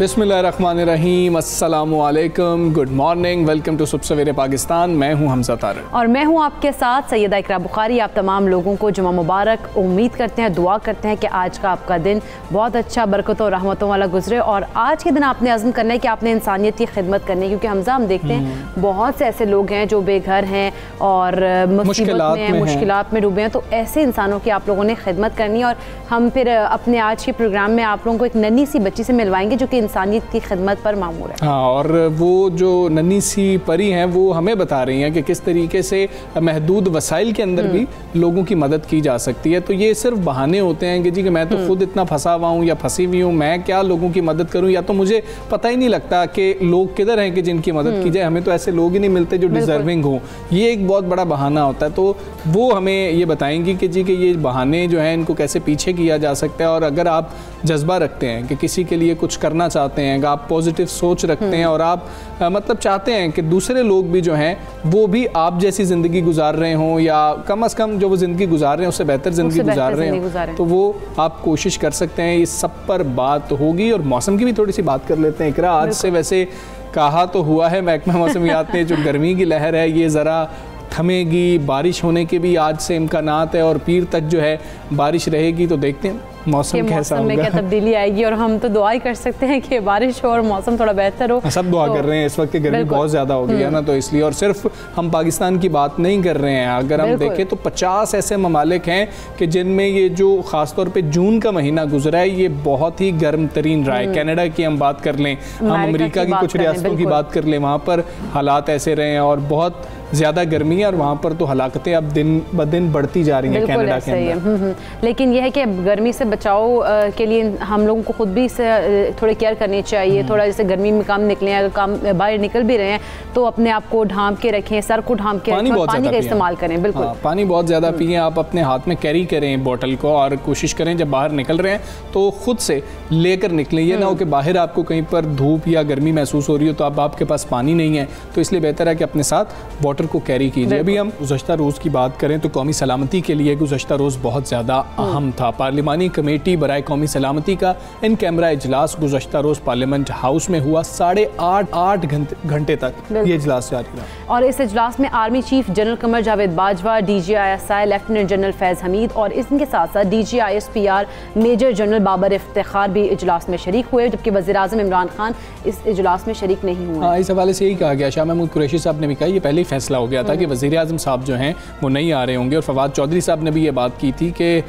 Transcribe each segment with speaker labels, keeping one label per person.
Speaker 1: बिस्मिल्लाहिर्रहमानिर्रहीम, अस्सलामु अलैकुम, गुड मॉर्निंग, वेलकम टू सुबह सवेरे पाकिस्तान। मैं हूं हमजा तारिक और
Speaker 2: मैं हूं आपके साथ सैयदा इकरा बुखारी। आप तमाम लोगों को जुमा मुबारक। उम्मीद करते हैं, दुआ करते हैं कि आज का आपका दिन बहुत अच्छा, बरकतों और रहमतों वाला गुजरे। और आज के दिन आपने अज़्म करना है कि आपने इंसानियत की खिदमत करनी है, क्योंकि हमजा हम देखते हैं बहुत से ऐसे लोग हैं जो बेघर हैं और मुश्किलात में डूबे हैं। तो ऐसे इंसानों की आप लोगों ने खिदमत करनी है। और हम फिर अपने आज के प्रोग्राम में आप लोगों को एक नन्ही सी बच्ची से मिलवाएंगे जो कि इंसानियत की खिदमत पर मामूर है।
Speaker 1: हाँ, और वो जो नन्ही सी परी हैं वो हमें बता रही हैं कि किस तरीके से महदूद वसाइल के अंदर भी लोगों की मदद की जा सकती है। तो ये सिर्फ बहाने होते हैं कि जी कि मैं तो खुद इतना फंसा हुआ हूँ या फंसी हुई हूँ, मैं क्या लोगों की मदद करूँ, या तो मुझे पता ही नहीं लगता कि लोग किधर हैं कि जिनकी मदद की जाए, हमें तो ऐसे लोग ही नहीं मिलते जो डिजर्विंग हो। ये एक बहुत बड़ा बहाना होता है। तो वो हमें ये बताएंगी कि जी कि ये बहाने जो हैं इनको कैसे पीछे किया जा सकता है। और अगर आप जज्बा रखते हैं कि किसी के लिए कुछ करना चाहते हैं, आप पॉजिटिव सोच रखते हैं और आप मतलब चाहते हैं कि दूसरे लोग भी जो हैं वो भी आप जैसी ज़िंदगी गुजार रहे हों, या कम से कम जो वो ज़िंदगी गुजार रहे हैं उससे बेहतर ज़िंदगी गुजार रहे हों, तो वो आप कोशिश कर सकते हैं। इस सब पर बात होगी। और मौसम की भी थोड़ी सी बात कर लेते हैं। इकरा, आज से वैसे कहा तो हुआ है महकमा मौसमियात ने, जो गर्मी की लहर है ये ज़रा थमेगी, बारिश होने के भी आज से इम्कानात है और पीर तक जो है बारिश रहेगी। तो देखते हैं मौसम कैसा होगा,
Speaker 2: में क्या तब्दीली आएगी। और हम तो दुआ ही कर सकते हैं कि बारिश हो और मौसम थोड़ा बेहतर हो।
Speaker 1: सब दुआ कर रहे हैं। इस वक्त की गर्मी बहुत ज़्यादा हो गई है ना, तो इसलिए। और सिर्फ हम पाकिस्तान की बात नहीं कर रहे हैं, अगर हम देखें तो 50 ऐसे ममालिक हैं कि जिनमें ये जो ख़ासतौर पे जून का महीना गुजरा है ये बहुत ही गर्म तरीन रहा है। कनाडा की हम बात कर लें, हम अमेरिका की कुछ रियासतों की बात कर लें, वहाँ पर हालात ऐसे रहे हैं और बहुत ज़्यादा गर्मी है। और वहाँ पर तो हलाकतें अब दिन ब दिन बढ़ती जा रही हैं कनाडा के अंदर।
Speaker 2: लेकिन यह है कि गर्मी से बचाव के लिए हम लोगों को खुद भी थोड़ी केयर करनी चाहिए। थोड़ा जैसे गर्मी में काम निकले, अगर काम बाहर निकल भी रहे हैं तो अपने आप को ढांप के रखें, सर को ढांप के रखें, पानी का इस्तेमाल करें। बिल्कुल,
Speaker 1: पानी बहुत ज़्यादा पिएं। आप अपने हाथ में कैरी करें बोतल को, और कोशिश करें जब बाहर निकल रहे हैं तो खुद से लेकर निकलें। ये ना हो कि बाहर आपको कहीं पर धूप या गर्मी महसूस हो रही हो तो अब आपके पास पानी नहीं है, तो इसलिए बेहतर है कि अपने साथ वाटर को कैरी कीजिए। अभी हम गुज़श्ता रोज़ की बात करें तो कौमी सलामती के लिए गुज़श्ता रोज़ बहुत ज़्यादा अहम था। पार्लिमानी कमेटी बराए कौमी सलामती का इन कैमरा इजलास गुज़श्ता रोज़ पार्लियामेंट हाउस में हुआ। 8.5 घंटे तक ये इजलास जारी रहा।
Speaker 2: और इस इजलास में army chief general Qamar Javed Bajwa, DGISI lieutenant general Faiz Hamid और इनके साथ साथ DGISPR major general Babar Iftikhar भी इजलास में शरीक हुए, जबकि वज़ीर-ए-आज़म इमरान खान इस इजलास में शरीक नहीं हुए।
Speaker 1: हाँ, इस हवाले से यही कहा गया, शाह महमूद कुरैशी साहब ने भी कहा, ये पहले ही फैसला हो गया था कि वज़ीर-ए-आज़म साहब जो हैं वो नहीं आ रहे होंगे। और फवाद चौधरी साहब ने भी ये बात की थी कि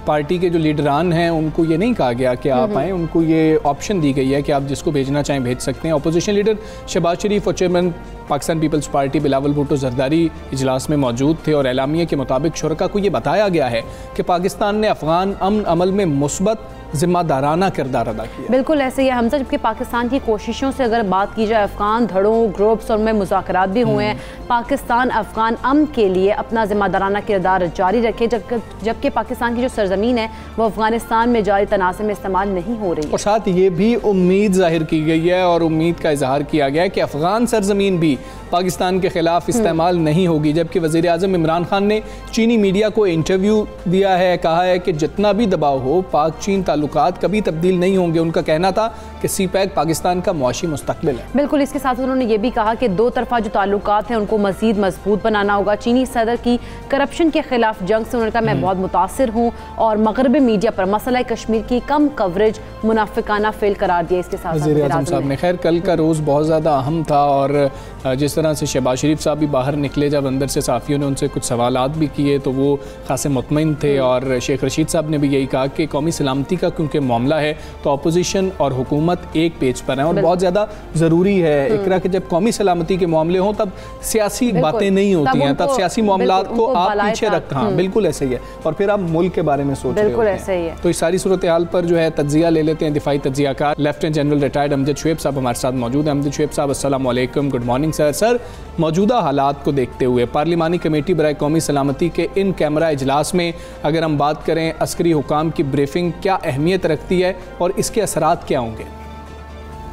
Speaker 1: पार्टी के जो लीडरान हैं उनको ये नहीं कहा गया कि आप आएँ, उनको ये ऑप्शन दी गई है कि आप जिसको भेजना चाहें भेज सकते हैं। अपोजिशन लीडर शहबाज शरीफ और चेयरमैन पाकिस्तान पीपल्स पार्टी बिलावल भुट्टो जरदारी इजलास में मौजूद थे। और एलामिया के मुताबिक शुरका को ये बताया गया है कि पाकिस्तान ने अफगान अमन अमल में मुस्बत जिम्मेदाराना किरदार अदा किया।
Speaker 2: बिल्कुल ऐसे ही हमजा, जबकि पाकिस्तान की कोशिशों से अगर बात की जाए, अफगान धड़ों, ग्रुप्स और में मुज़ाकरात भी हुए हैं। पाकिस्तान अफगान अमन के लिए अपना जिम्मेदाराना किरदार जारी रखे, जबकि पाकिस्तान की जो सरजमीन है वो अफगानिस्तान में जारी तनाज़े में इस्तेमाल नहीं हो रही।
Speaker 1: और साथ ये भी उम्मीद जाहिर की गई है और उम्मीद का इजहार किया गया है कि अफगान सरजमीन भी पाकिस्तान के खिलाफ इस्तेमाल नहीं होगी। जबकि वज़ीर आज़म इमरान खान ने चीनी मीडिया को इंटरव्यू दिया है, कहा है कि जितना भी दबाव हो पाक चीन ताल्लुकात कभी तब्दील नहीं होंगे। उनका कहना था कि CPEC पाकिस्तान का मुआशी मुस्तकबिल है।
Speaker 2: बिल्कुल, इसके साथ उन्होंने ये भी कहा कि दो तरफा जो ताल्लुकात हैं उनको मज़ीद मजबूत बनाना होगा। चीनी सदर की करप्शन के खिलाफ जंग से उन्होंने कहा मैं बहुत मुतासिर हूँ और मगरबी मीडिया पर मसला कश्मीर की कम कवरेज मुनाफिकाना फेल करार दिया। इसके साथ
Speaker 1: वज़ीर आज़म साहब ने, खैर कल का रोज़ बहुत ज़्यादा अहम था और जिस तरह तरह से शहबाज शरीफ साहब भी बाहर निकले, जब अंदर से सहाफ़ियों ने उनसे कुछ सवालात भी किए तो वो खासे मुतमईन थे, और शेख रशीद साहब ने भी यही कहा कि कौमी सलामती का क्योंकि मामला है तो अपोजिशन और हुकूमत एक पेज पर है, और बहुत ज़्यादा ज़रूरी है इकरा कि जब कौमी सलामती के मामले हों तब सियासी बातें नहीं होती हैं, तब सियासी मामलात को आप पीछे रखते हैं। बिल्कुल ऐसे ही है, और फिर आप मुल्क के बारे में सोच रहे होते हैं। तो इस सारी सूरत हाल पर जो है तज्जिया ले लेते हैं दिफाई तज्जियाकार lieutenant general retired Amjad Shoaib साहब हमारे साथ मौजूद हैं। अमजद शुएब साहब अस्सलाम वालेकुम, गुड मॉर्निंग सर। सर, मौजूदा हालात को देखते हुए पार्लिमानी कमेटी बराए कौमी सलामती के इन कैमरा इजलास में अगर हम बात करें अस्करी हुकाम की ब्रीफिंग क्या अहमियत रखती है और इसके असरात क्या होंगे?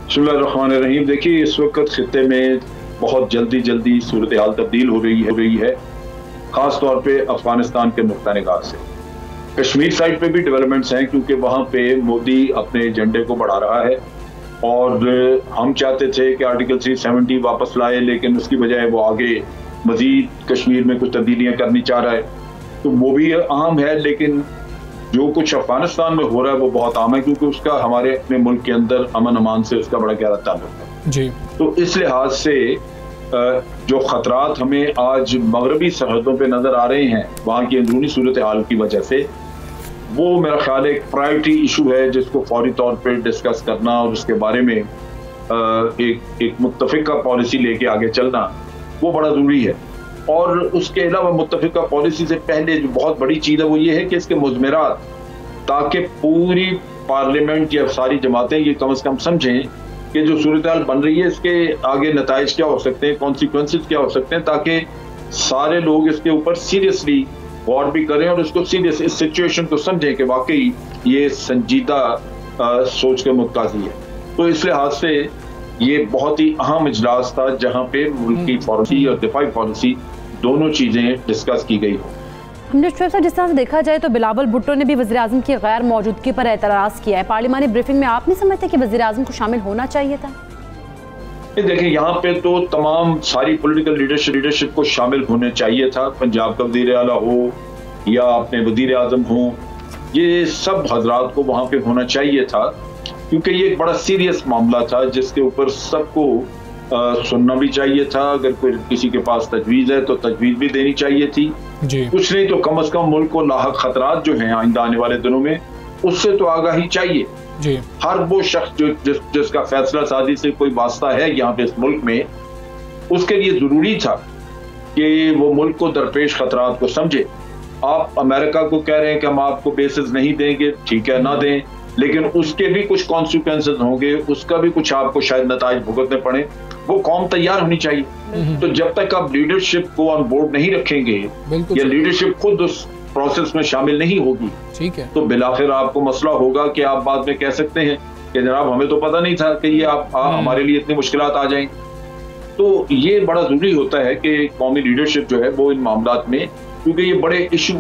Speaker 3: बिस्मिल्लाहिर्रहमानिर्रहीम। देखिए, इस वक्त खित्ते में बहुत जल्दी सूरत हाल तब्दील हो रही है, ख़ास तौर पे अफगानिस्तान के नुक्ता निगाह से। कश्मीर साइड पे भी डेवलपमेंट्स हैं क्योंकि वहाँ पे मोदी अपने एजेंडे को बढ़ा रहा है, और हम चाहते थे कि आर्टिकल 370 वापस लाए, लेकिन उसकी बजाय वो आगे मज़ीद कश्मीर में कुछ तब्दीलियाँ करनी चाह रहा है, तो वो भी अहम है। लेकिन जो कुछ अफगानिस्तान में हो रहा है वो बहुत अहम है, क्योंकि उसका हमारे अपने मुल्क के अंदर अमन अमान से उसका बड़ा गहरा ताल्लुक है जी। तो इस लिहाज से जो खतरात हमें आज मगरबी सरहदों पे नज़र आ रहे हैं वहाँ की अंदरूनी सूरत हाल की वजह से, वो मेरा ख्याल एक प्रायोरिटी इशू है जिसको फौरी तौर पे डिस्कस करना और उसके बारे में एक मुत्तफ़िका पॉलिसी लेके आगे चलना वो बड़ा ज़रूरी है। और उसके अलावा मुत्तफ़िका पॉलिसी से पहले जो बहुत बड़ी चीज़ है वो ये है कि इसके मुज़मरात, ताकि पूरी पार्लियामेंट या सारी जमातें ये कम से कम समझें कि जो सूरत हाल बन रही है इसके आगे नताइज क्या हो सकते हैं, कॉन्सिक्वेंसेस क्या हो सकते हैं, ताकि सारे लोग इसके ऊपर सीरियसली गौर भी करें और उसको सीरियस इस सिचुएशन को समझें कि वाकई ये संजीदा सोच के मुत्ताज़ी है। तो इस लिहाज से ये बहुत ही अहम इजलास था जहाँ पे मुल्क की पॉलिसी और दिफाई पॉलिसी दोनों चीज़ें डिस्कस की गई।
Speaker 2: अमजद शुएब साहब, जिस तरह से देखा जाए तो बिलावल भुट्टो ने भी वज़ीर-ए-आज़म की गैर मौजूदगी पर एतराज़ किया है। पार्लिमानी ब्रीफिंग में आप नहीं समझते कि वज़ीर-ए-आज़म को शामिल होना चाहिए था?
Speaker 3: देखिए, यहाँ पे तो तमाम सारी पॉलिटिकल लीडरशिप को शामिल होने चाहिए था। पंजाब का वज़ीर आला हो या अपने वज़ीर-ए-आज़म हो, ये सब हजरात को वहाँ पे होना चाहिए था, क्योंकि ये एक बड़ा सीरियस मामला था जिसके ऊपर सबको सुनना भी चाहिए था। अगर कोई किसी के पास तजवीज़ है तो तजवीज़ भी देनी चाहिए थी जी। कुछ नहीं तो कम से कम मुल्क को लाहक खतरात जो हैं आइंदा आने वाले दिनों में उससे तो आगाही चाहिए जी। हर वो शख्स जिसका फैसला साजी से कोई वास्ता है यहाँ पे इस मुल्क में, उसके लिए जरूरी था कि वो मुल्क को दरपेश खतरात को समझे। आप अमेरिका को कह रहे हैं कि हम आपको बेसिस नहीं देंगे, ठीक है ना दें, लेकिन उसके भी कुछ कॉन्सिक्वेंसेस होंगे, उसका भी कुछ आपको शायद नताइज भुगतने पड़े, वो कौम तैयार होनी चाहिए। तो जब तक आप लीडरशिप को ऑन बोर्ड नहीं रखेंगे या लीडरशिप खुद उस प्रोसेस में शामिल नहीं होगी, ठीक है, तो बिलाखिर आपको मसला होगा कि आप बाद में कह सकते हैं कि जनाब हमें तो पता नहीं था कि ये आप हमारे लिए इतनी मुश्किलात आ जाएंगी। तो ये बड़ा जरूरी होता है कि कौमी लीडरशिप जो है वो इन मामलात में, क्योंकि ये बड़े इशू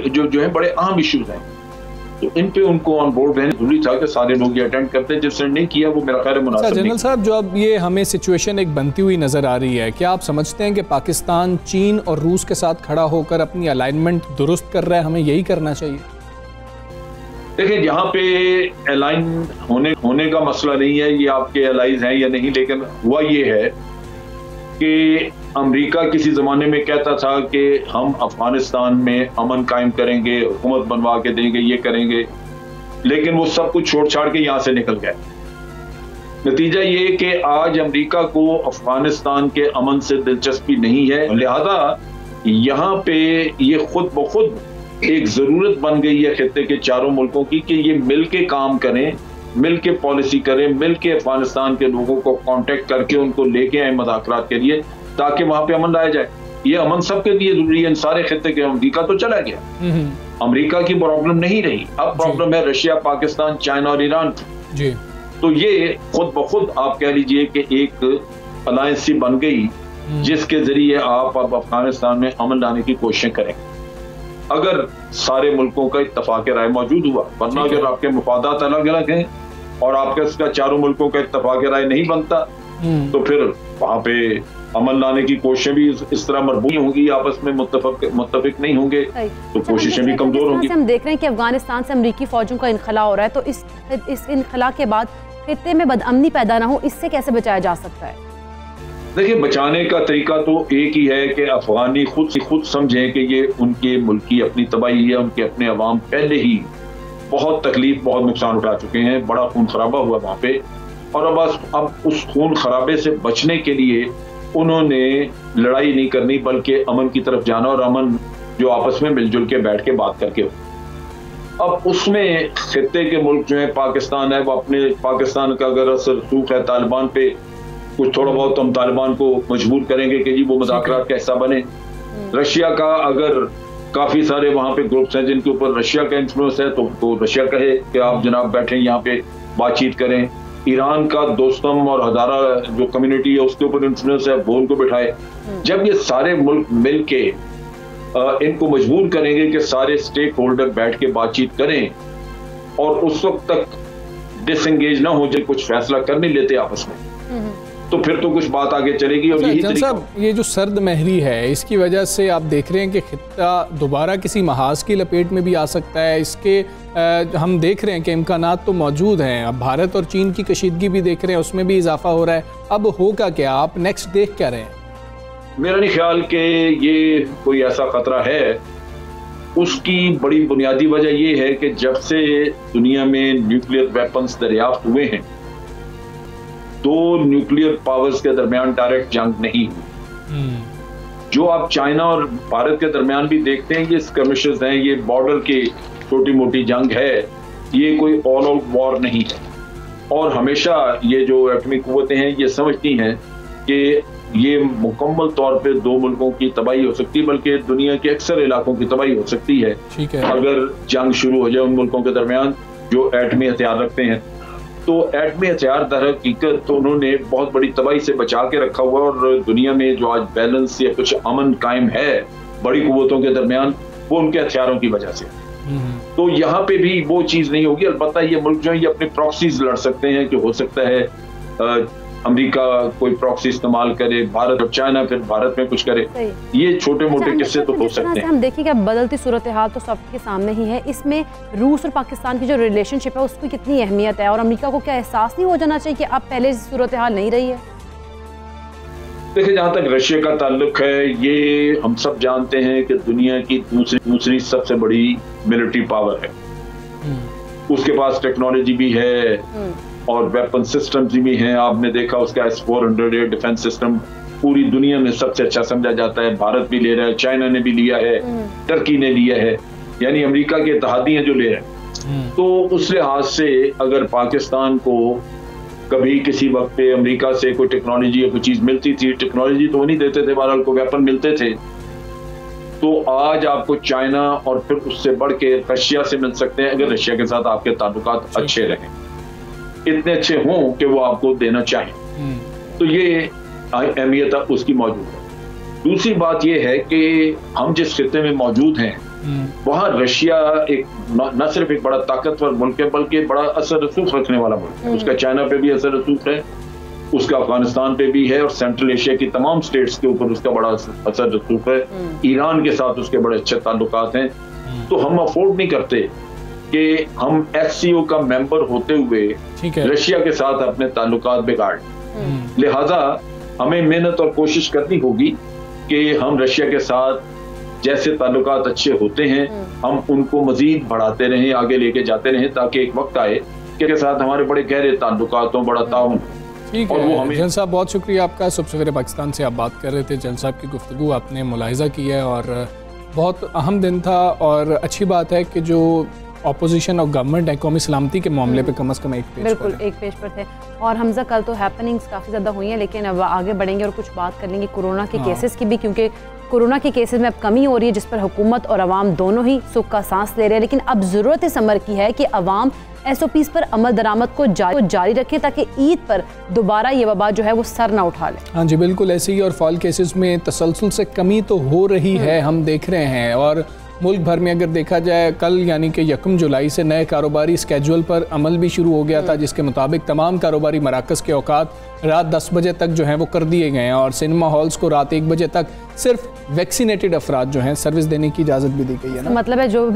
Speaker 3: जो है बड़े अहम इशूज हैं, तो इन पे उनको ऑन बोर्ड रहना जरूरी था कि सारे लोग ये अटेंड करते हैं। जिसने नहीं किया वो मेरा ख्याल मुनासिब नहीं।
Speaker 1: जनरल साहब, जो अब ये हमें सिचुएशन एक बनती हुई नजर आ रही है, क्या आप समझते हैं कि पाकिस्तान चीन और रूस के साथ खड़ा होकर अपनी अलाइनमेंट दुरुस्त कर रहा है? हमें यही करना चाहिए।
Speaker 3: देखिए, यहाँ पे अलाइन होने का मसला नहीं है, ये आपके अलाइज हैं या नहीं, लेकिन हुआ ये है कि अमेरिका किसी ज़माने में कहता था कि हम अफगानिस्तान में अमन कायम करेंगे, हुकूमत बनवा के देंगे, ये करेंगे, लेकिन वो सब कुछ छोड़ छाड़ के यहाँ से निकल गए। नतीजा ये कि आज अमेरिका को अफगानिस्तान के अमन से दिलचस्पी नहीं है, लिहाजा यहाँ पे ये खुद ब खुद एक ज़रूरत बन गई है खित्ते के चारों मुल्कों की कि ये मिल के काम करें, मिल के पॉलिसी करें, मिल के अफगानिस्तान के लोगों को कांटेक्ट करके उनको लेके आए मुज़ाकरात के लिए, ताकि वहां पे अमन लाया जाए। ये अमन सबके लिए जरूरी है, इन सारे खित्ते के। अमेरिका तो चला गया, अमेरिका की प्रॉब्लम नहीं रही, अब प्रॉब्लम है रशिया, पाकिस्तान, चाइना और ईरान जी। तो ये खुद ब खुद आप कह लीजिए कि एक अलायंस सी बन गई जिसके जरिए आप अब अफगानिस्तान में अमन लाने की कोशिशें करें, अगर सारे मुल्कों का इत्तफाक राय मौजूद हुआ। वरना अगर आपके मुफादात अलग अलग हैं और आपके इसका चारों मुल्कों का इत्तफाक राय नहीं बनता, तो फिर वहां पे अमन लाने की कोशिशें भी इस तरह मरबूत होंगी, आपस में मुत्तफिक नहीं होंगे, तो कोशिशें भी कमजोर होंगी।
Speaker 2: हम देख रहे हैं कि अफगानिस्तान से अमरीकी फौजों का इनखला हो रहा है, तो इस इनखला के बाद खित्ते में बदअमनी पैदा ना हो, इससे कैसे बचाया जा सकता है?
Speaker 3: देखिए, बचाने का तरीका तो एक ही है कि अफगानी खुद समझें कि ये उनके मुल्क की अपनी तबाही है, उनके अपने अवाम पहले ही बहुत तकलीफ, बहुत नुकसान उठा चुके हैं, बड़ा खून खराबा हुआ वहाँ पे, और अब उस खून खराबे से बचने के लिए उन्होंने लड़ाई नहीं करनी बल्कि अमन की तरफ जाना, और अमन जो आपस में मिलजुल के बैठ के बात करके हो। अब उसमें खित्ते के मुल्क जो है, पाकिस्तान है, वो अपने पाकिस्तान का अगर असर रसूख है तालिबान पे, कुछ थोड़ा बहुत हम तालिबान को मजबूर करेंगे कि जी वो मुज़ाकरात का हिस्सा बने। रशिया का अगर काफी सारे वहाँ पे ग्रुप्स हैं जिनके ऊपर रशिया का इन्फ्लुएंस है, तो रशिया कहे कि आप जनाब बैठे यहाँ पे बातचीत करें। ईरान का दोस्तम और हजारा जो कम्युनिटी है उसके ऊपर इन्फ्लुएंस है, वो उनको बिठाए। जब ये सारे मुल्क मिल के इनको मजबूर करेंगे कि सारे स्टेक होल्डर बैठ के बातचीत करें, और उस वक्त तक डिसएंगेज ना हो जाए, कुछ फैसला कर नहीं लेते आपस में, तो फिर तो कुछ बात आगे चलेगी। और यही
Speaker 1: साहब, ये जो सर्द महरी है, इसकी वजह से आप देख रहे हैं कि खित्ता दोबारा किसी महाज की लपेट में भी आ सकता है। इसके हम देख रहे हैं कि इम्कानात तो मौजूद हैं। अब भारत और चीन की कशीदगी भी देख रहे हैं, उसमें भी इजाफा हो रहा है। अब होगा क्या? आप नेक्स्ट देख क्या रहे हैं?
Speaker 3: मेरा नहीं ख्याल कि ये कोई ऐसा खतरा है। उसकी बड़ी बुनियादी वजह ये है कि जब से दुनिया में न्यूक्लियर वेपन्स दरियाफ्त हुए हैं, दो न्यूक्लियर पावर्स के दरमियान डायरेक्ट जंग नहीं हुई। जो आप चाइना और भारत के दरमियान भी देखते हैं, ये स्कर्मिशेस हैं, ये बॉर्डर की छोटी मोटी जंग है, ये कोई ऑल आउट वॉर नहीं है। और हमेशा ये जो एटमी कुव्वतें हैं ये समझती हैं कि ये मुकम्मल तौर पे दो मुल्कों की तबाही हो सकती है, बल्कि दुनिया के अक्सर इलाकों की तबाही हो सकती है, अगर जंग शुरू हो जाए उन मुल्कों के दरमियान जो एटमी हथियार रखते हैं। तो एटमी हथियार दर हकीकत तो उन्होंने बहुत बड़ी तबाही से बचा के रखा हुआ, और दुनिया में जो आज बैलेंस या कुछ अमन कायम है बड़ी कुव्वतों के दरमियान, वो उनके हथियारों की वजह से। तो यहाँ पे भी वो चीज नहीं होगी। अलबत्ता ये मुल्क जो है ये अपने प्रॉक्सीज लड़ सकते हैं, कि हो सकता है अमेरिका कोई प्रॉक्सी इस्तेमाल करे, भारत और चाइना फिर भारत में कुछ करे। ये छोटे मोटे किस्से तो हो सकते हैं।
Speaker 2: हम देखें कि बदलती सूरत हाल तो सबके सामने ही है, इसमें रूस और पाकिस्तान की जो रिलेशनशिप है उसकी कितनी अहमियत है, और अमेरिका को क्या एहसास नहीं हो जाना चाहिए कि अब पहले सूरत हाल नहीं रही है?
Speaker 3: देखिए, जहाँ तक रशिया का ताल्लुक है, ये हम सब जानते हैं कि दुनिया की दूसरी सबसे बड़ी मिलिट्री पावर है। उसके पास टेक्नोलॉजी भी है और वेपन सिस्टम्स भी हैं। आपने देखा उसका S-400 एयर डिफेंस सिस्टम पूरी दुनिया में सबसे अच्छा समझा जाता है। भारत भी ले रहा है, चाइना ने भी लिया है, टर्की ने लिया है, यानी अमेरिका के इत्तेहादी हैं जो ले रहे हैं। तो उस लिहाज से अगर पाकिस्तान को कभी किसी वक्त पे अमेरिका से कोई टेक्नोलॉजी या कोई चीज मिलती थी, टेक्नोलॉजी तो वो नहीं देते थे, बहरहाल को वेपन मिलते थे, तो आज आपको चाइना और फिर उससे बढ़ के रशिया से मिल सकते हैं, अगर रशिया के साथ आपके ताल्लुकात अच्छे रहें, इतने अच्छे हों कि वो आपको देना चाहें। तो ये अहमियत उसकी मौजूद है। दूसरी बात ये है कि हम जिस खित्ते में मौजूद हैं वहाँ रशिया एक न सिर्फ एक बड़ा ताकतवर मुल्क है, बल्कि बड़ा असर रसूख रखने वाला मुल्क है। उसका चाइना पे भी असर रसूख है, उसका अफगानिस्तान पे भी है, और सेंट्रल एशिया की तमाम स्टेट्स के ऊपर उसका बड़ा असर रसूख है। ईरान के साथ उसके बड़े अच्छे ताल्लुकात हैं। तो हम अफोर्ड नहीं करते कि हम SCO का मेंबर होते हुए रशिया के साथ अपने ताल्लुकात बिगाड़। लिहाजा हमें मेहनत और कोशिश करनी होगी कि हम रशिया के साथ जैसे ताल्लुकात अच्छे होते हैं हम उनको मजीद बढ़ाते रहें, आगे लेके जाते रहें, ताकि एक वक्त आए कि साथ हमारे बड़े गहरे ताल्लुकात हों, बड़ा ताउन।
Speaker 1: ठीक है जन साहब, बहुत शुक्रिया आपका। सुबह सवेरे पाकिस्तान से आप बात कर रहे थे। जन साहब की गुफ्तगू आपने मुलाहिजा की है और बहुत अहम दिन था, और अच्छी बात है कि जो ऑपोजिशन और गवर्नमेंट है कौमी सलामती के मामले पे कम से कम एक
Speaker 2: पेज पर थे। और हमजा, कल तो हैपनिंग्स काफ़ी ज़्यादा हुई हैं, लेकिन अब आगे बढ़ेंगे और कुछ बात कर लेंगे कोरोना के केसेस की भी, क्योंकि कोरोना के केसेस में अब कमी हो रही है, जिस पर हुकूमत और अवाम दोनों ही सुख का सांस ले रहे हैं। लेकिन अब ज़रूरत इस अमर की है कि अवाम SOPs पर अमल दरामद को जारी रखें, ताकि ईद पर दोबारा ये वबा जो है वो सर ना उठा ले।
Speaker 1: हाँ जी, बिल्कुल ऐसे ही। और फॉल केसेस में तसलसल से कमी तो हो रही है, हम देख रहे हैं। और मुल्क भर में अगर देखा जाए कल यानी कि 1 जुलाई से नए कारोबारी स्केड्यूल पर अमल भी शुरू हो गया था, जिसके मुताबिक तमाम कारोबारी मराकज़ के औकात रात 10 बजे तक जो हैं वो कर दिए गए हैं और सिनेमा हॉल्स को रात 1 बजे तक सिर्फ वैक्सीनेटेड अफराद जो हैं सर्विस देने की इजाज़त भी दी गई है ना।
Speaker 2: मतलब है जो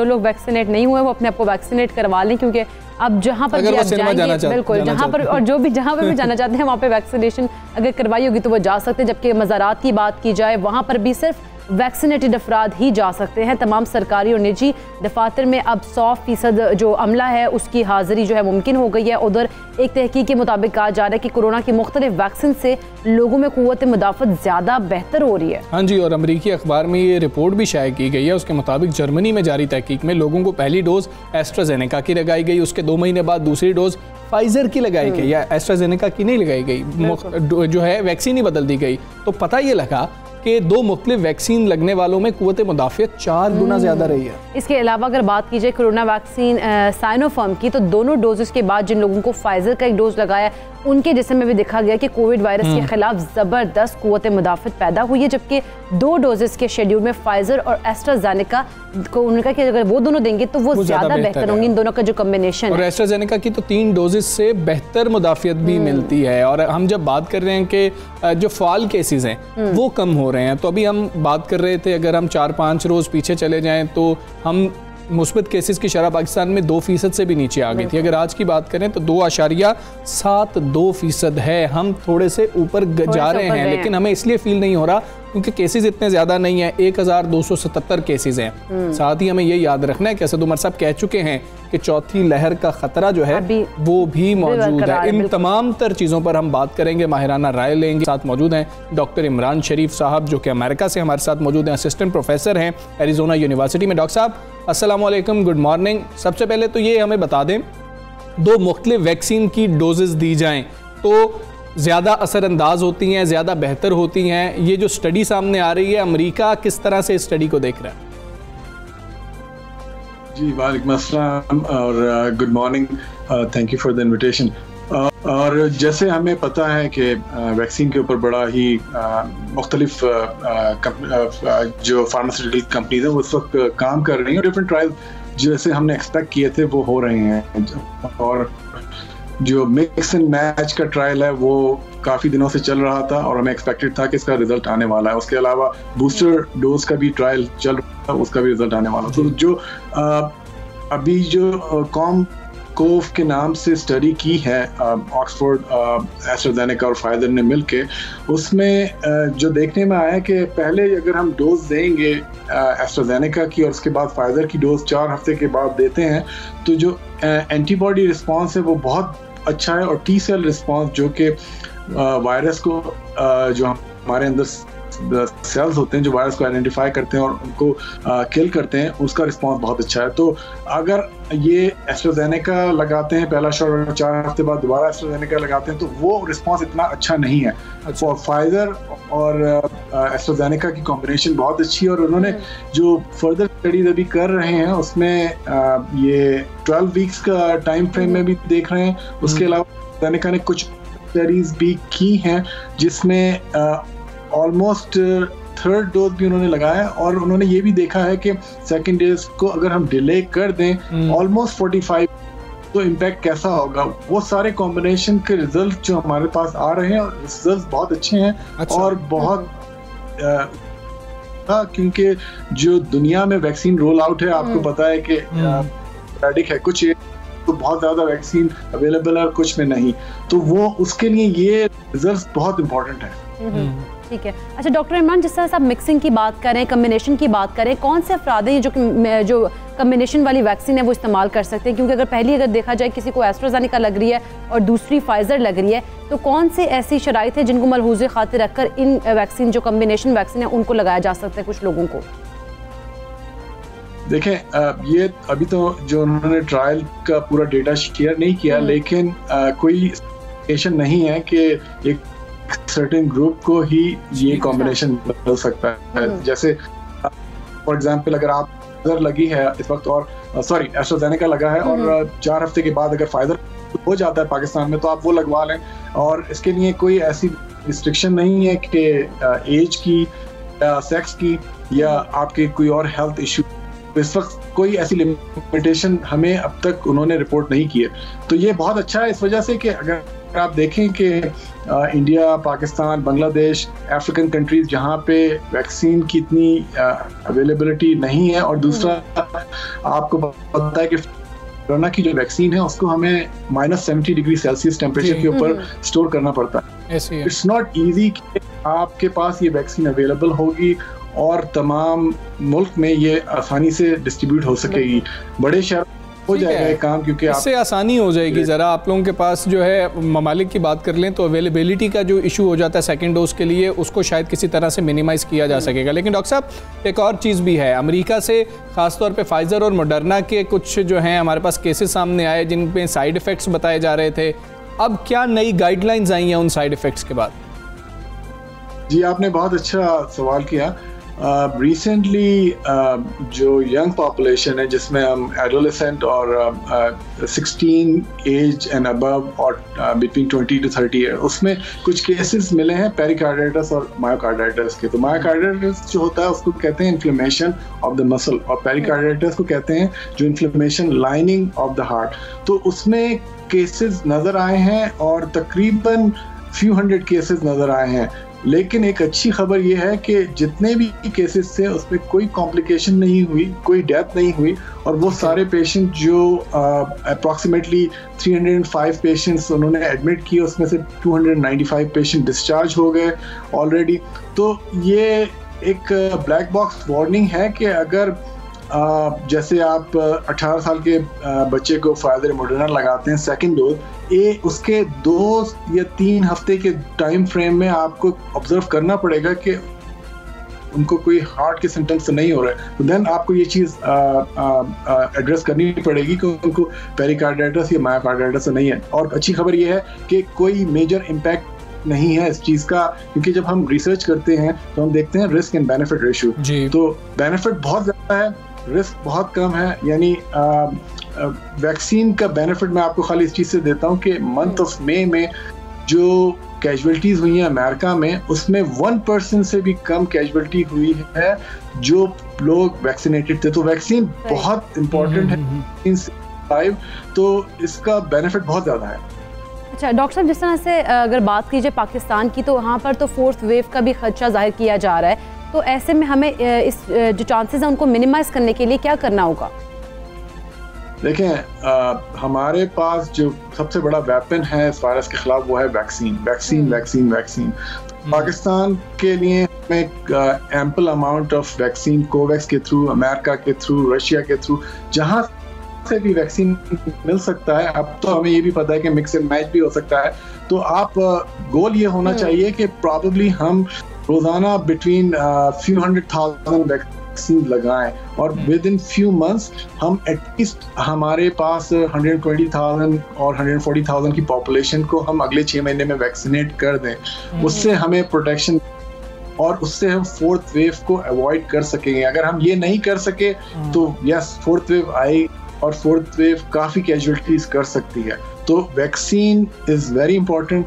Speaker 2: लोग वैक्सीनेट नहीं हुए वो अपने आप को वैक्सीनेट करवा लें, क्योंकि अब जहाँ पर भी आप जाएंगे बिल्कुल जहाँ पर और जहाँ पर भी जाना चाहते हैं वहाँ पे वैक्सीनेशन अगर करवाई होगी तो वो जा सकते हैं। जबकि मज़ारात की बात की जाए वहाँ पर भी सिर्फ वैक्सीनेटेड अफराद ही जा सकते हैं। तमाम सरकारी और निजी दफातर में अब 100% जो अमला है उसकी हाज़िरी जो है मुमकिन हो गई है। उधर एक तहकीक के मुताबिक कहा जा रहा है कि कोरोना की मुख्तलिफ वैक्सीन से लोगों में क़ुव्वत मुदाफ़त ज़्यादा बेहतर हो रही है।
Speaker 1: हाँ जी, और अमरीकी अखबार में ये रिपोर्ट भी शाया की गई है। उसके मुताबिक जर्मनी में जारी तहकीक में लोगों को पहली डोज एस्ट्राजेनेका की लगाई गई, उसके 2 महीने बाद दूसरी डोज फाइजर की लगाई गई या एस्ट्राजेनेका की नहीं लगाई गई, जो है वैक्सीन ही बदल दी गई। तो पता ये लगा कि 2 मुख्तलिफ वैक्सीन लगने वालों में क़ुव्वत मुदाफ़ियत 4 गुना ज़्यादा रही है।
Speaker 2: इसके अलावा अगर बात की जाए कोरोना वैक्सीन साइनोफार्म की, तो दोनों डोजेस के बाद जिन लोगों को फाइजर का एक डोज लगाया उनके जिस्म में भी देखा गया कि कोविड वायरस के खिलाफ ज़बरदस्त क़ुव्वत मुदाफ़ियत पैदा हुई है। जबकि 2 डोजेस के शेड्यूल में फाइजर और एस्ट्राजेनेका को उनका कि अगर वो दोनों देंगे तो वो ज़्यादा बेहतर होंगे, इन दोनों का जो कम्बिनेशन
Speaker 1: और एस्ट्राजेनेका की तो 3 डोजेस से बेहतर मुदाफ़ियत भी मिलती है। और हम जब बात कर रहे हैं कि जो फ़ाल केसेस हैं वो कम हो रहे हैं, तो अभी हम बात कर रहे थे अगर हम 4-5 रोज़ पीछे चले जाएँ तो हम मुस्बत केसेस की शरह पाकिस्तान में 2% से भी नीचे आ गई थी। अगर आज की बात करें तो 2.72% है। हम थोड़े से ऊपर जा रहे हैं, लेकिन हमें इसलिए फील नहीं हो रहा क्योंकि केसेस इतने ज़्यादा नहीं है। 1277 केसेस हैं। साथ ही हमें ये याद रखना है कि असद उमर साहब कह चुके हैं कि चौथी लहर का ख़तरा जो है वो भी मौजूद है। इन तमाम तर चीज़ों पर हम बात करेंगे, माहिराना राय लेंगे। साथ मौजूद हैं डॉक्टर इमरान शरीफ साहब जो कि अमेरिका से हमारे साथ मौजूद हैं, असिस्टेंट प्रोफेसर हैं एरिज़ोना यूनिवर्सिटी में। डॉक्टर साहब अस्सलाम वालेकुम, गुड मॉर्निंग। सबसे पहले तो ये हमें बता दें, 2 मुख्तलिफ वैक्सीन की डोजेस दी जाएँ तो ज़्यादा असरअंदाज होती हैं, ज़्यादा बेहतर होती हैं। ये जो स्टडी सामने आ रही है, अमेरिका किस तरह से इस स्टडी को देख रहा है?
Speaker 4: जी वालेकुम अस्सलाम और good morning, thank you for the invitation. और जैसे हमें पता है कि वैक्सीन के ऊपर बड़ा ही मुख्तलिफ जो फार्मास्यूटिकल कंपनीज हैं वो इस वक्त काम कर रही हैं। डिफरेंट ट्रायल जैसे हमने एक्सपेक्ट किए थे वो हो रहे हैं। और जो मिक्स एंड मैच का ट्रायल है वो काफ़ी दिनों से चल रहा था और हमें एक्सपेक्टेड था कि इसका रिजल्ट आने वाला है। उसके अलावा बूस्टर डोज का भी ट्रायल चल रहा था, उसका भी रिजल्ट आने वाला। तो जो अभी जो कोव के नाम से स्टडी की है ऑक्सफोर्ड, एस्ट्राजेनेका और फाइजर ने मिलके, उसमें जो देखने में आया कि पहले अगर हम डोज देंगे एस्ट्राजेनेका की और उसके बाद फाइजर की डोज 4 हफ्ते के बाद देते हैं तो जो एंटीबॉडी रिस्पांस है वो बहुत अच्छा है। और टी सेल रिस्पांस जो कि वायरस को जो हमारे अंदर सेल्स होते हैं जो वायरस को आइडेंटिफाई करते हैं और उनको किल करते हैं, उसका रिस्पांस बहुत अच्छा है। तो अगर ये एस्ट्राजेनेका लगाते हैं पहला शॉट और 4 हफ्ते बाद दोबारा एस्ट्राजेनेका लगाते हैं तो वो रिस्पांस इतना अच्छा नहीं है। और फाइजर और एस्ट्राजेनेका की कॉम्बिनेशन बहुत अच्छी है और उन्होंने जो फर्दर स्टडीज अभी कर रहे हैं उसमें ये 12 वीक्स का टाइम फ्रेम में भी देख रहे हैं। उसके अलावा एस्ट्राजेनेका ने कुछ स्टडीज भी की हैं जिसमें ऑलमोस्ट 3rd डोज भी उन्होंने लगाया और उन्होंने ये भी देखा है कि सेकंड डोज को अगर हम डिले कर दें ऑलमोस्ट 45 तो इम्पैक्ट कैसा होगा। वो सारे कॉम्बिनेशन के रिजल्ट जो हमारे पास आ रहे हैं रिजल्ट बहुत अच्छे हैं। अच्छा। और बहुत क्योंकि जो दुनिया में वैक्सीन रोल आउट है आपको पता है कि है कुछ तो बहुत ज़्यादा वैक्सीन अवेलेबल है और कुछ में नहीं, तो वो उसके लिए ये रिजल्ट बहुत इंपॉर्टेंट है।
Speaker 2: ठीक है। अच्छा डॉक्टर इमरान, जिस तरह से आप मिक्सिंग की बात करें, कम्बिनेशन की बात करें, कौन से अफराद हैं जो कम्बिनेशन वाली वैक्सीन है वो इस्तेमाल कर सकते हैं? क्योंकि अगर देखा जाए किसी को एस्ट्राजेनेका लग रही है और दूसरी फाइजर लग रही है तो कौन से ऐसी शराइत है जिनको मलहूज़े खातिर रखकर इन वैक्सीन जो कम्बिनेशन वैक्सीन है उनको लगाया जा सकता है कुछ लोगों को?
Speaker 4: देखें, ये अभी तो जो उन्होंने ट्रायल का पूरा डेटा शेयर नहीं किया, लेकिन कोई इंडिकेशन नहीं है कि एक सर्टेन ग्रुप को ही ये कॉम्बिनेशन मिल सकता है। जैसे फॉर एग्जांपल अगर आप फाइजर लगी है इस वक्त और एस्ट्राजेनेका लगा है और 4 हफ्ते के बाद अगर फाइजर हो जाता है पाकिस्तान में तो आप वो लगवा लें। और इसके लिए कोई ऐसी रिस्ट्रिक्शन नहीं है कि एज की या सेक्स की या आपके कोई और हेल्थ इश्यू, इस वक्त कोई ऐसी लिमिटेशन हमें अब तक उन्होंने रिपोर्ट नहीं की है। तो ये बहुत अच्छा है इस वजह से कि अगर आप देखें कि India, Pakistan, Bangladesh, African countries जहाँ पे वैक्सीन की इतनी अवेलेबिलिटी नहीं है, और दूसरा आपको पता है कि कोरोना की जो वैक्सीन है उसको हमें -70 डिग्री सेल्सियस टेम्परेचर के ऊपर स्टोर करना पड़ता है। इट्स नॉट ईजी कि आपके पास ये वैक्सीन अवेलेबल होगी और तमाम मुल्क में ये आसानी से डिस्ट्रीब्यूट हो सकेगी। बड़े शहर हो जाएगा ये काम, क्योंकि
Speaker 1: इससे आसानी हो जाएगी। ज़रा आप लोगों के पास जो है ममालिक की बात कर लें तो अवेलेबिलिटी का जो इशू हो जाता है सेकंड डोज के लिए, उसको शायद किसी तरह से मिनिमाइज़ किया जा सकेगा। लेकिन डॉक्टर साहब एक और चीज़ भी है, अमेरिका से ख़ासतौर पे फाइज़र और मॉडर्ना के कुछ जो हैं हमारे पास केसेस सामने आए जिनमें साइड इफ़ेक्ट्स बताए जा रहे थे। अब क्या नई गाइडलाइंस आई हैं उन साइड इफ़ेक्ट्स के बाद?
Speaker 4: जी, आपने बहुत अच्छा सवाल किया। रिसेंटली जो यंग पॉपुलेशन है जिसमें हम एडोलेसेंट और 16 एज एंड अबव और बिटवीन 20 to 30 है, उसमें कुछ केसेस मिले हैं पेरिकार्डाइटिस और मायोकार्डाइटिस के। तो मायोकार्डाइटिस जो होता है उसको कहते हैं इन्फ्लेमेशन ऑफ द मसल, और पेरिकार्डाइटिस को कहते हैं जो inflammation lining of the heart. तो उसमें केसेस नज़र आए हैं और तकरीबन फ्यू हंड्रेड केसेस नज़र आए हैं। लेकिन एक अच्छी खबर यह है कि जितने भी केसेस थे उसमें कोई कॉम्प्लिकेशन नहीं हुई, कोई डेथ नहीं हुई, और वो सारे पेशेंट जो अप्रॉक्सीमेटली 305 पेशेंट्स उन्होंने एडमिट किए, उसमें से 295 पेशेंट डिस्चार्ज हो गए ऑलरेडी। तो ये एक ब्लैक बॉक्स वार्निंग है कि अगर जैसे आप 18 साल के बच्चे को फाइजर मॉडर्ना लगाते हैं सेकंड डोज, उसके 2 या 3 हफ्ते के टाइम फ्रेम में आपको ऑब्जर्व करना पड़ेगा कि उनको कोई हार्ट के सिम्टम्स तो नहीं हो रहे, तो देन आपको ये चीज़ एड्रेस करनी पड़ेगी कि उनको पेरिकार्डाइटिस या मायोकार्डाइटिस तो नहीं है। और अच्छी खबर ये है कि कोई मेजर इम्पैक्ट नहीं है इस चीज़ का, क्योंकि जब हम रिसर्च करते हैं तो हम देखते हैं रिस्क एंड बेनिफिट रेशियो। तो बेनिफिट बहुत ज़्यादा है, रिस्क बहुत कम है। यानी वैक्सीन का बेनिफिट मैं आपको खाली इस चीज़ से देता हूँ कि मंथ ऑफ मई में जो कैजुअलिटीज़ हुई हैं अमेरिका में, उसमें 1% से भी कम कैजुअलिटी हुई है जो लोग वैक्सीनेटेड थे। तो वैक्सीन बहुत इंपॉर्टेंट है, तो इसका बेनिफिट बहुत ज़्यादा है।
Speaker 2: अच्छा डॉक्टर साहब, जिस तरह से अगर बात कीजिए पाकिस्तान की, तो वहाँ पर तो 4th वेव का भी खदशा जाहिर किया जा रहा है। तो ऐसे में हमें इस जो चांसेस हैं उनको मिनिमाइज करने के लिए क्या करना होगा?
Speaker 4: देखें, हमारे पास जो सबसे बड़ा वेपन है इस वायरस के खिलाफ वो है वैक्सीन। पाकिस्तान के लिए हमें ample amount of vaccine Covax के थ्रू, अमेरिका के थ्रू, रशिया के थ्रू, जहाँ से भी वैक्सीन मिल सकता है। अब तो हमें ये भी पता है कि मिक्स एंड मैच भी हो सकता है। तो आप गोल ये होना चाहिए कि प्रॉबेबली हम रोजाना बिटवीन फ्यू 100,000 वैक्सीन लगाएं, और विद इन फ्यू मंथ्स हम एटलीस्ट हमारे पास 120,000 और 140,000 की पॉपुलेशन को हम अगले 6 महीने में वैक्सीनेट कर दें। उससे हमें प्रोटेक्शन, और उससे हम 4th वेव को अवॉइड कर सकेंगे। अगर हम ये नहीं कर सके तो यस, 4th वेव आई और 4th वेव काफ़ी कैजुअलिटीज कर सकती है। तो वैक्सीन इज़ वेरी इंपॉर्टेंट।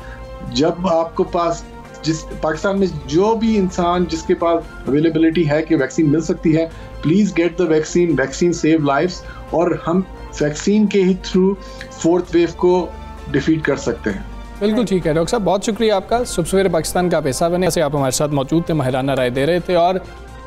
Speaker 4: जब आपको पास पाकिस्तान में जो भी इंसान जिसके पास अवेलेबिलिटी है कि वैक्सीन मिल सकती है, please get the vaccine. Vaccine save lifes, और हम वैक्सीन के ही थ्रू 4th वेव को डिफीट कर सकते हैं।
Speaker 1: बिल्कुल ठीक है डॉक्टर साहब, बहुत शुक्रिया आपका। सुबह सवेरे पाकिस्तान का आप हिस्सा बने, ऐसे आप हमारे साथ मौजूद थे, माहिराना राय दे रहे थे। और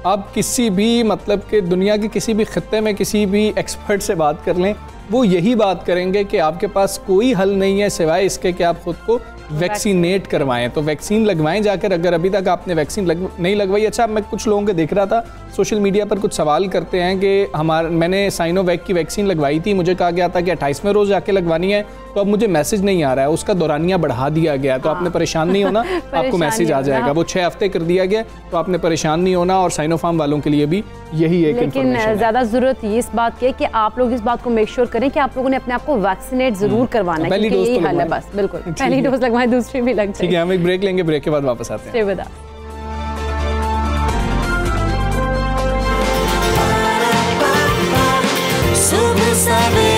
Speaker 1: आप किसी भी मतलब कि दुनिया के किसी भी खत्ते में किसी भी एक्सपर्ट से बात कर लें, वो यही बात करेंगे कि आपके पास कोई हल नहीं है सिवाय इसके कि आप खुद को वैक्सीनेट करवाएं। तो वैक्सीन लगवाएं जाकर, अगर अभी तक आपने वैक्सीन नहीं लगवाई। अच्छा, मैं कुछ लोगों के देख रहा था सोशल मीडिया पर, कुछ सवाल करते हैं कि मैंने साइनोवैक की वैक्सीन लगवाई थी, मुझे कहा गया था कि 28वें रोज़ जाके लगवानी है, तो अब मुझे मैसेज नहीं आ रहा है, उसका दौरानिया बढ़ा दिया गया। तो आपने परेशान नहीं होना, आपको मैसेज आ जाएगा। वो 6 हफ्ते कर दिया गया, तो आपने परेशान नहीं होना। और साइनोफार्म वालों के लिए भी यही एक
Speaker 2: लेकिन ज़्यादा ज़रूरत ये इस बात की है कि आप लोग इस बात को मेक श्योर करें कि आप लोगों ने अपने आप को वैक्सीनेट ज़रूर करवाना है, क्योंकि यही हल है बस। बिल्कुल, पहली डोज लगवाएं, दूसरी भी लग जाए।
Speaker 1: ठीक है, हम एक ब्रेक लेंगे, ब्रेक के बाद वापस आते हैं।
Speaker 5: सुबह सवेरे